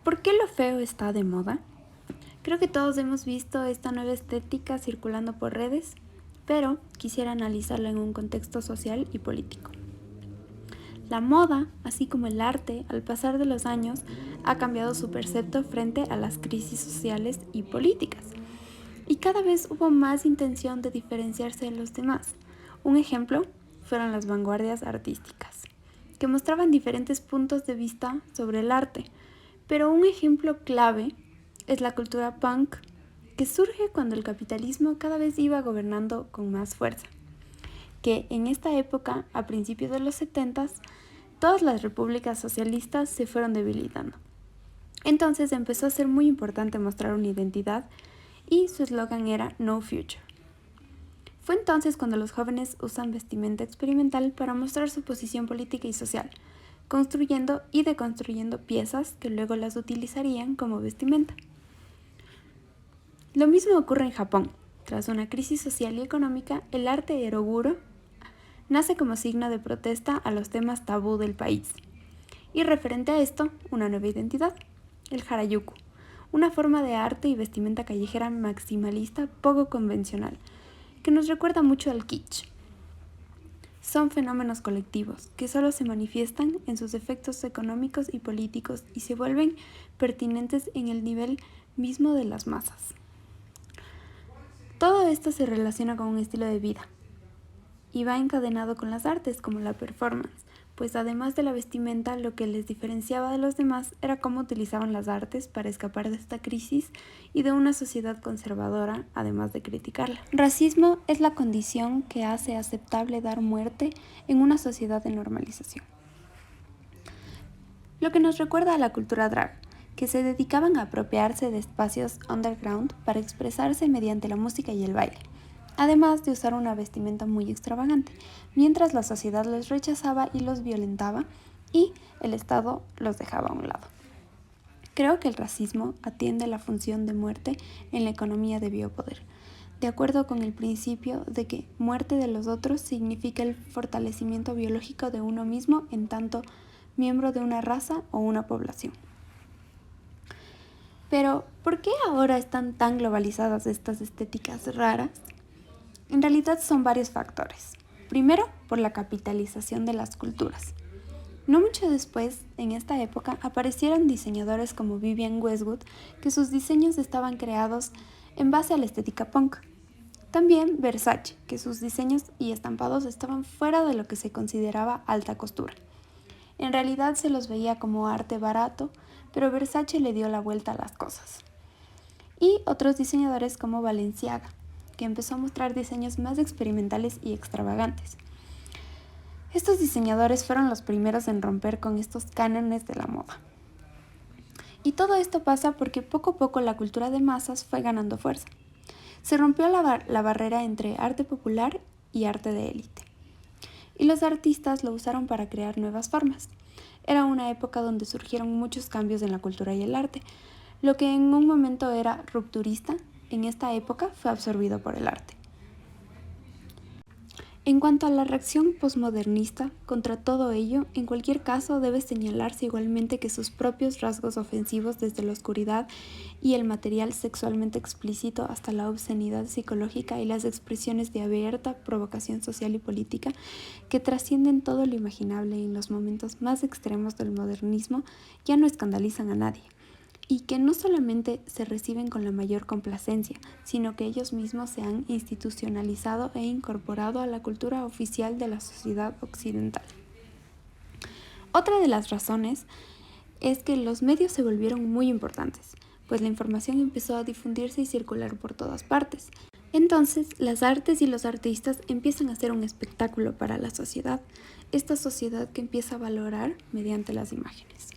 ¿Por qué lo feo está de moda? Creo que todos hemos visto esta nueva estética circulando por redes, pero quisiera analizarla en un contexto social y político. La moda, así como el arte, al pasar de los años, ha cambiado su percepto frente a las crisis sociales y políticas. Y cada vez hubo más intención de diferenciarse de los demás. Un ejemplo fueron las vanguardias artísticas, que mostraban diferentes puntos de vista sobre el arte. Pero un ejemplo clave es la cultura punk, que surge cuando el capitalismo cada vez iba gobernando con más fuerza. Que en esta época, a principios de los 70s, todas las repúblicas socialistas se fueron debilitando. Entonces empezó a ser muy importante mostrar una identidad y su eslogan era No Future. Fue entonces cuando los jóvenes usan vestimenta experimental para mostrar su posición política y social, construyendo y deconstruyendo piezas que luego las utilizarían como vestimenta. Lo mismo ocurre en Japón. Tras una crisis social y económica, el arte eroguro nace como signo de protesta a los temas tabú del país. Y referente a esto, una nueva identidad, el Harajuku, una forma de arte y vestimenta callejera maximalista poco convencional, que nos recuerda mucho al kitsch. Son fenómenos colectivos que solo se manifiestan en sus efectos económicos y políticos y se vuelven pertinentes en el nivel mismo de las masas. Todo esto se relaciona con un estilo de vida y va encadenado con las artes como la performance, pues además de la vestimenta, lo que les diferenciaba de los demás era cómo utilizaban las artes para escapar de esta crisis y de una sociedad conservadora, además de criticarla. Racismo es la condición que hace aceptable dar muerte en una sociedad de normalización. Lo que nos recuerda a la cultura drag, que se dedicaban a apropiarse de espacios underground para expresarse mediante la música y el baile, además de usar una vestimenta muy extravagante, mientras la sociedad los rechazaba y los violentaba y el Estado los dejaba a un lado. Creo que el racismo atiende la función de muerte en la economía de biopoder, de acuerdo con el principio de que muerte de los otros significa el fortalecimiento biológico de uno mismo en tanto miembro de una raza o una población. Pero, ¿por qué ahora están tan globalizadas estas estéticas raras? En realidad son varios factores. Primero, por la capitalización de las culturas. No mucho después, en esta época, aparecieron diseñadores como Vivienne Westwood, que sus diseños estaban creados en base a la estética punk. También Versace, que sus diseños y estampados estaban fuera de lo que se consideraba alta costura. En realidad se los veía como arte barato, pero Versace le dio la vuelta a las cosas. Y otros diseñadores como Balenciaga, que empezó a mostrar diseños más experimentales y extravagantes. Estos diseñadores fueron los primeros en romper con estos cánones de la moda. Y todo esto pasa porque poco a poco la cultura de masas fue ganando fuerza. Se rompió la barrera entre arte popular y arte de élite. Y los artistas lo usaron para crear nuevas formas. Era una época donde surgieron muchos cambios en la cultura y el arte. Lo que en un momento era rupturista, en esta época fue absorbido por el arte. En cuanto a la reacción posmodernista contra todo ello, en cualquier caso debe señalarse igualmente que sus propios rasgos ofensivos desde la oscuridad y el material sexualmente explícito hasta la obscenidad psicológica y las expresiones de abierta provocación social y política que trascienden todo lo imaginable en los momentos más extremos del modernismo ya no escandalizan a nadie. Y que no solamente se reciben con la mayor complacencia, sino que ellos mismos se han institucionalizado e incorporado a la cultura oficial de la sociedad occidental. Otra de las razones es que los medios se volvieron muy importantes, pues la información empezó a difundirse y circular por todas partes. Entonces, las artes y los artistas empiezan a ser un espectáculo para la sociedad, esta sociedad que empieza a valorar mediante las imágenes.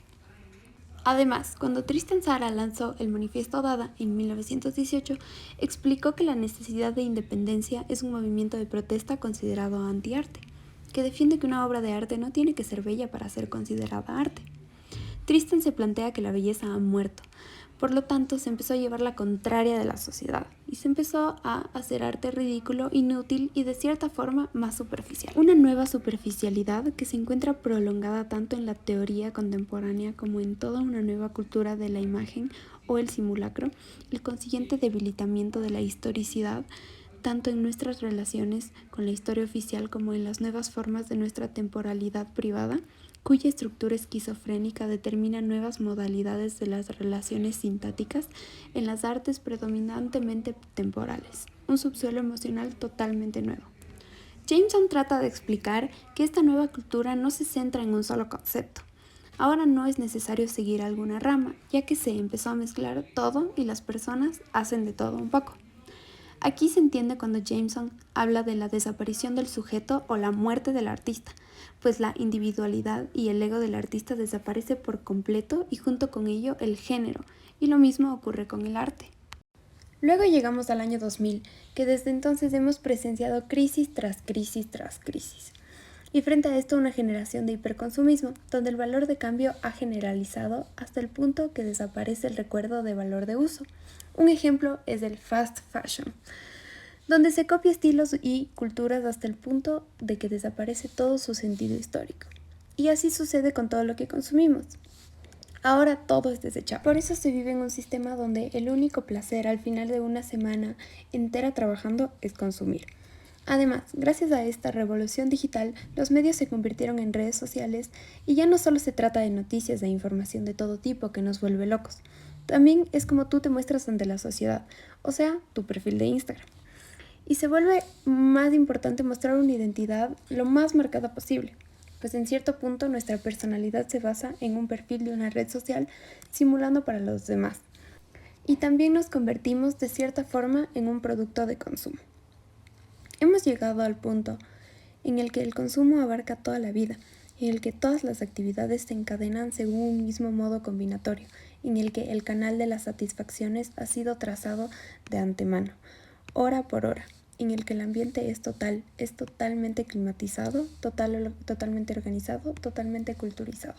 Además, cuando Tristan Tzara lanzó el Manifiesto Dada en 1918, explicó que la necesidad de independencia es un movimiento de protesta considerado antiarte, que defiende que una obra de arte no tiene que ser bella para ser considerada arte. Tristan se plantea que la belleza ha muerto. Por lo tanto, se empezó a llevar la contraria de la sociedad y se empezó a hacer arte ridículo, inútil y de cierta forma más superficial. Una nueva superficialidad que se encuentra prolongada tanto en la teoría contemporánea como en toda una nueva cultura de la imagen o el simulacro, el consiguiente debilitamiento de la historicidad tanto en nuestras relaciones con la historia oficial como en las nuevas formas de nuestra temporalidad privada, cuya estructura esquizofrénica determina nuevas modalidades de las relaciones sintáticas en las artes predominantemente temporales, un subsuelo emocional totalmente nuevo. Jameson trata de explicar que esta nueva cultura no se centra en un solo concepto. Ahora no es necesario seguir alguna rama, ya que se empezó a mezclar todo y las personas hacen de todo un poco. Aquí se entiende cuando Jameson habla de la desaparición del sujeto o la muerte del artista, pues la individualidad y el ego del artista desaparece por completo y junto con ello el género, y lo mismo ocurre con el arte. Luego llegamos al año 2000, que desde entonces hemos presenciado crisis tras crisis tras crisis. Y frente a esto una generación de hiperconsumismo, donde el valor de cambio ha generalizado hasta el punto que desaparece el recuerdo de valor de uso. Un ejemplo es el fast fashion, donde se copia estilos y culturas hasta el punto de que desaparece todo su sentido histórico. Y así sucede con todo lo que consumimos. Ahora todo es desechable. Por eso se vive en un sistema donde el único placer al final de una semana entera trabajando es consumir. Además, gracias a esta revolución digital, los medios se convirtieron en redes sociales y ya no solo se trata de noticias e información de todo tipo que nos vuelve locos. También es como tú te muestras ante la sociedad, o sea, tu perfil de Instagram. Y se vuelve más importante mostrar una identidad lo más marcada posible, pues en cierto punto nuestra personalidad se basa en un perfil de una red social simulando para los demás. Y también nos convertimos de cierta forma en un producto de consumo. Hemos llegado al punto en el que el consumo abarca toda la vida, en el que todas las actividades se encadenan según un mismo modo combinatorio, en el que el canal de las satisfacciones ha sido trazado de antemano, hora por hora, en el que el ambiente es totalmente climatizado, totalmente organizado, totalmente culturizado.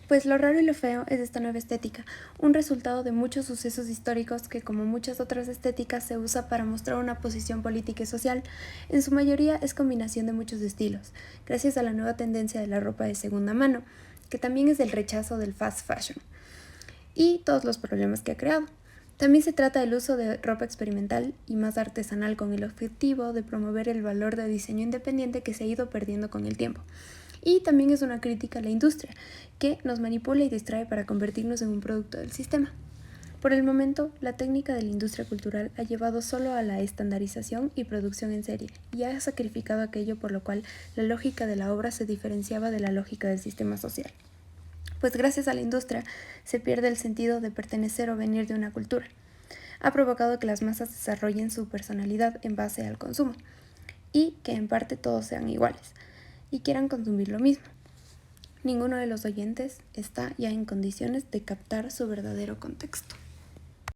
Pues lo raro y lo feo es esta nueva estética, un resultado de muchos sucesos históricos que, como muchas otras estéticas, se usa para mostrar una posición política y social. En su mayoría es combinación de muchos estilos, gracias a la nueva tendencia de la ropa de segunda mano, que también es el rechazo del fast fashion, y todos los problemas que ha creado. También se trata del uso de ropa experimental y más artesanal con el objetivo de promover el valor de diseño independiente que se ha ido perdiendo con el tiempo. Y también es una crítica a la industria, que nos manipula y distrae para convertirnos en un producto del sistema. Por el momento, la técnica de la industria cultural ha llevado solo a la estandarización y producción en serie, y ha sacrificado aquello por lo cual la lógica de la obra se diferenciaba de la lógica del sistema social. Pues gracias a la industria se pierde el sentido de pertenecer o venir de una cultura. Ha provocado que las masas desarrollen su personalidad en base al consumo, y que en parte todos sean iguales y quieran consumir lo mismo. Ninguno de los oyentes está ya en condiciones de captar su verdadero contexto.